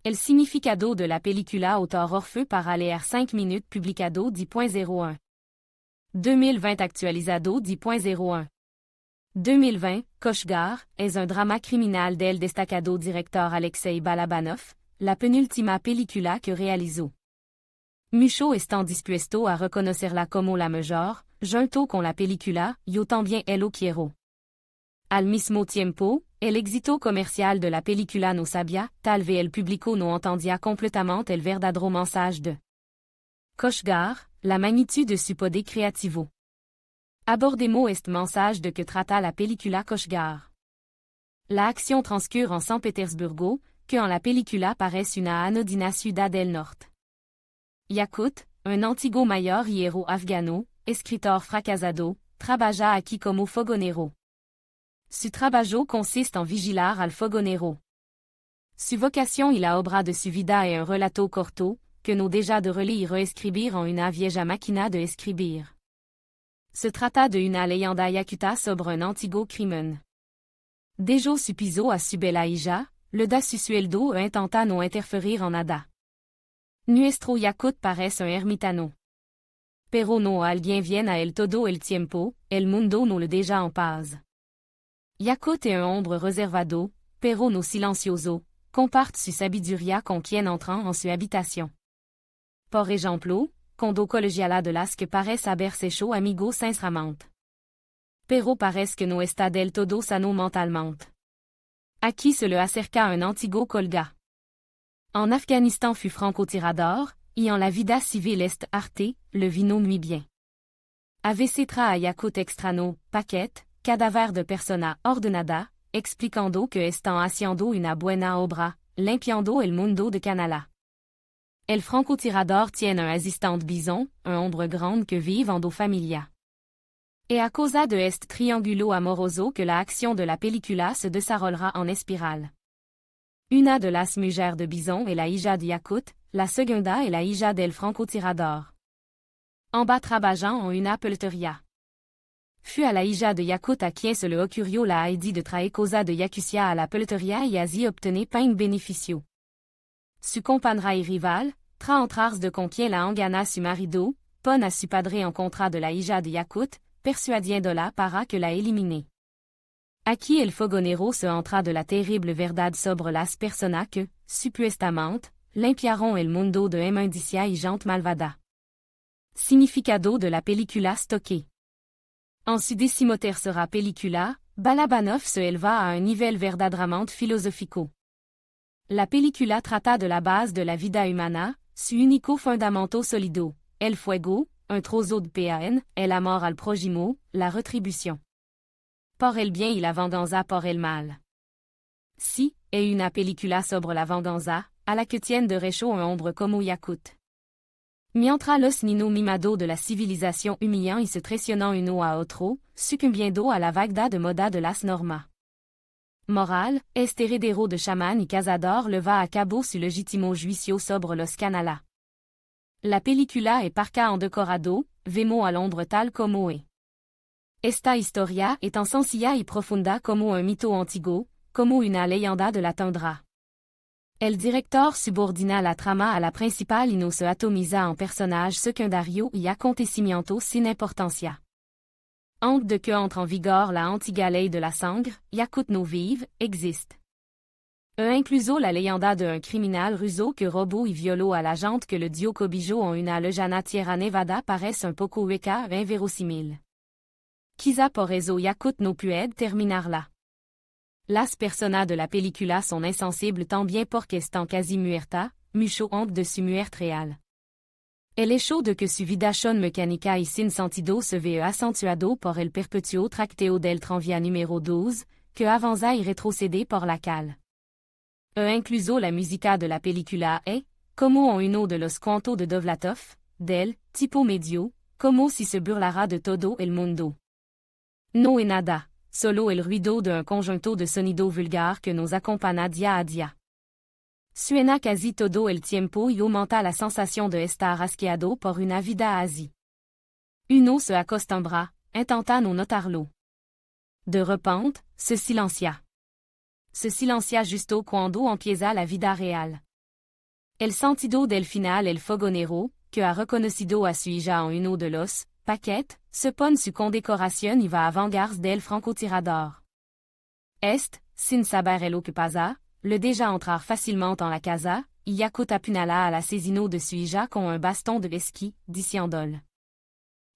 El significado de la película autor Orfeu para leer 5 minutes publicado 10.01. 2020 actualizado 10.01. 2020, Koshgar, es un drama criminal del destacado director Alexei Balabanov, la penúltima película que realizó. Mucho están dispuesto a reconocerla como la mejor, junto con la película, yo también lo quiero. Al mismo tiempo, el éxito comercial de la película no sabía, tal vez el público no entendía completamente el verdadero mensaje de Koshgar, la magnitud de su poder creativo. Abordemos este mensaje de que trata la película Koshgar. La acción transcurre en San Petersburgo, que en la película parece una anodina ciudad del norte. Yakut, un antiguo mayor y héros afgano, escritor fracasado, trabaja aquí como fogonero. Su trabajo consiste en vigilar al fogonero. Su vocación y la obra de su vida es un relato corto, que no deja de relire y reescribir en una vieja máquina de escribir. Se trata de una leyenda yakuta sobre un antiguo crimen. Dejo su piso a su bella hija, le da su sueldo e intenta no interferir en nada. Nuestro yakut parece un ermitaño. Pero no alguien viene a él todo el tiempo, el mundo no le deja en paz. Yakut es un hombre reservado, pero no silencioso, comparte su sabiduría con quien entra en su habitación. Por ejemplo, cuando colegiala de las que parece haberse hecho amigo sinceramente. Pero parece que no está del todo sano mentalmente. Aquí se le acerca un antiguo colga. En Afghanistan fut francotirador, y en la vida civil est arte, le vino muy bien. Avecetra a Yakut extrano, paquet, cadáver de persona ordenada, explicando que están haciendo una buena obra, limpiando el mundo de Canala. El francotirador tiene un assistant bison, un hombre grande que vive en dos familias. Et a causa de este triángulo amoroso que la acción de la película se desarrollera en espiral. Una de las mujeres de bison est la hija de Yakut, la segunda est la hija del francotirador. Ambas trabajan en una pelletería. Fut a la hija de Yakut a quien se le ocurrió la idea de traer causa de Yakutia a la pelletería y así obtener un beneficio. Su compañera y rival, tra entrars de con quien la engana su marido, pon a su padre en contra de la hija de Yakut, persuadiéndola para que la elimine. Aquí el fogonero se entra de la terrible verdad sobre las personas que, supuestamente, limpiaron el mundo de inmundicia y gente malvada. Significado de la película stocké. En su decimotercera película, Balabanov se eleva a un nivel verdaderamente filosófico. La película trata de la base de la vida humana, su único fundamento solido, el fuego, un trozo de pan, el amor al prójimo, la retribución. Por el bien y la venganza por el mal. Si, es una película sobre la venganza, a la que tiene derecho un hombre como Yakut. Mientras los niños mimados de la civilización humillan y se traicionan uno a otro, sucumbiendo a la vaguedad de moda de las normas. Moral, este heredero de chamán y cazador le va a cabo su legítimo juicio sobre los Canala. La película es parca en decorado, vemos al hombre tal como es. Esta historia es tan sencilla y profunda como un mito antiguo, como una leyenda de la tundra. El director subordina la trama a la principal y no se atomiza en personajes secundarios y acontecimientos sin importancia. Antes de que entre en vigor la antigua ley de la sangre, Yakut no vive, existe. Incluso la leyenda de un criminal ruso que robó y violó a la gente que le dio cobijo en una lejana Tierra Nevada parece un poco hueca e inverosímil. Quizá por eso Yakut no puede terminarla. Las personas de la película son insensibles también porque están casi muertas, mucho antes de su muerte real. El hecho de que su vida son mecánica y sin sentido se ve acentuado por el perpetuo tracteo del tranvía número 12, que avanza y retrocede por la cal. Incluso la música de la película es, como en uno de los cuentos de Dovlatov, del tipo medio, como si se burlara de todo el mundo. No es nada. Solo el ruido de un conjunto de sonido vulgar que nos acompaña día a día. Suena casi todo el tiempo y aumenta la sensación de estar asqueado por una vida así. Uno se acostumbra, intenta no notarlo. De repente, se silencia. Se silencia justo cuando empieza la vida real. El sentido del final el fogonero, que ha reconocido a su hija en uno de los paquetes, se pone su condecoración y va a vengarse del francotirador. Sin saber lo que pasa, le deja entrar facilement en la casa, y Yakut apunala al asesino de su hija con un baston de esquí, diciéndole.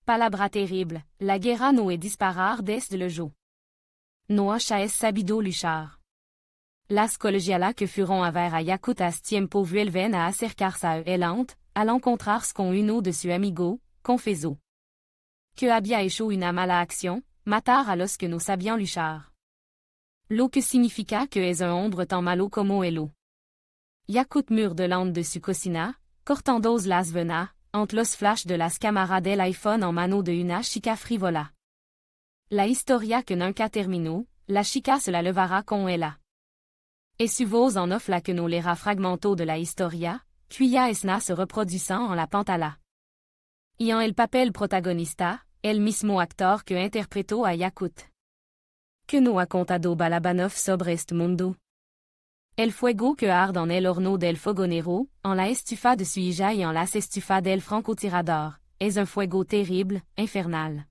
Palabra terrible, la guerra no es disparar desde le jour. No es sabido luchar. Las colegialas que fueron a ver a Yakut a tiempo vuelven a acercarse a él al encontrarse con uno de su amigo, confesó. Que había hecho una mala acción, matar a los que no sabían luchar. Lo que significa que es un hombre tan malo como él. Yakut mur delante de su cocina, cortando las venas, entre los flash de las cámaras del iPhone en mano de una chica frívola. La historia que nunca terminó, la chica se la levará con ella. Et su voz en off la que no lera fragmento de la historia, cuya esna se reproduisant en la pantalla. Y en el papel protagonista, el mismo actor que interpretó a Yakut. Que no ha contado Balabanov sobre este mundo. El fuego que arde en el horno del fogonero, en la estufa de su hija y en las estufa del francotirador, es un fuego terrible, infernal.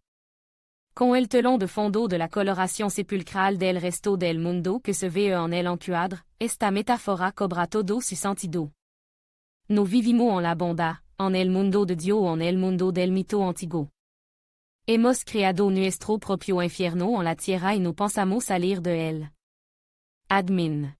Con el telón de fondo de la coloración sepulcral del resto del mundo que se ve en el encuadre, esta metáfora cobra todo su sentido. No vivimos en la bondad, en el mundo de Dios o en el mundo del mito antiguo. Hemos creado nuestro propio infierno en la tierra y no pensamos salir de él. Admin.